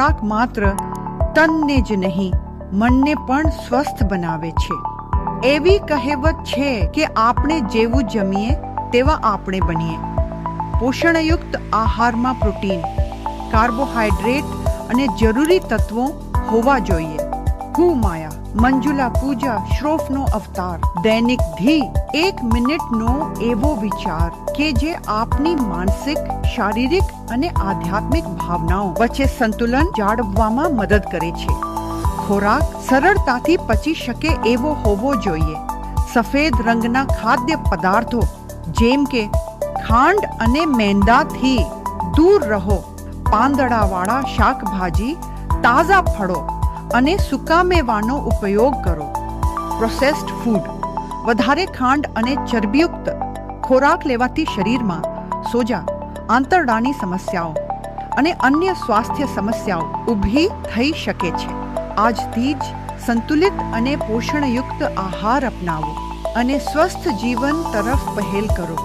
ખોરાક માત્ર તનને જ નહીં, મનને પણ સ્વસ્થ બનાવે છે. એવી કહેવત છે કે આપણે જેવું જમીએ તેવા આપણે બનીએ. પોષણયુક્ત આહારમાં પ્રોટીન, કાર્બોહાઈડ્રેટ અને જરૂરી તત્વો હોવા જોઈએ. હું માયા, મંજુલા પૂજા શ્રોફનો અવતાર. દૈનિક ધી 1 મિનિટનો એવો વિચાર કે જે આપની માનસિક, શારીરિક અને આધ્યાત્મિક ભાવનાઓ વચ્ચે સંતુલન જાળવવામાં મદદ કરે છે. ખોરાક સરળતાથી પચી શકે એવો હોવો જોઈએ. સફેદ રંગના ખાદ્ય પદાર્થો જેમ કે ખાંડ અને મેંદાથી દૂર રહો. પાંદડાવાળા શાકભાજી, તાજા ફળો અને સૂકા મેવાનો ઉપયોગ કરો. પ્રોસેસ્ડ ફૂડ, વધારે ખાંડ અને ચરબીયુક્ત ખોરાક લેવાથી શરીરમાં સોજા, આંતરડાની સમસ્યાઓ અને અન્ય સ્વાસ્થ્ય સમસ્યાઓ ઊભી થઈ શકે છે. આજથી જ સંતુલિત અને પોષણયુક્ત આહાર અપનાવો અને સ્વસ્થ જીવન તરફ પહેલ કરો.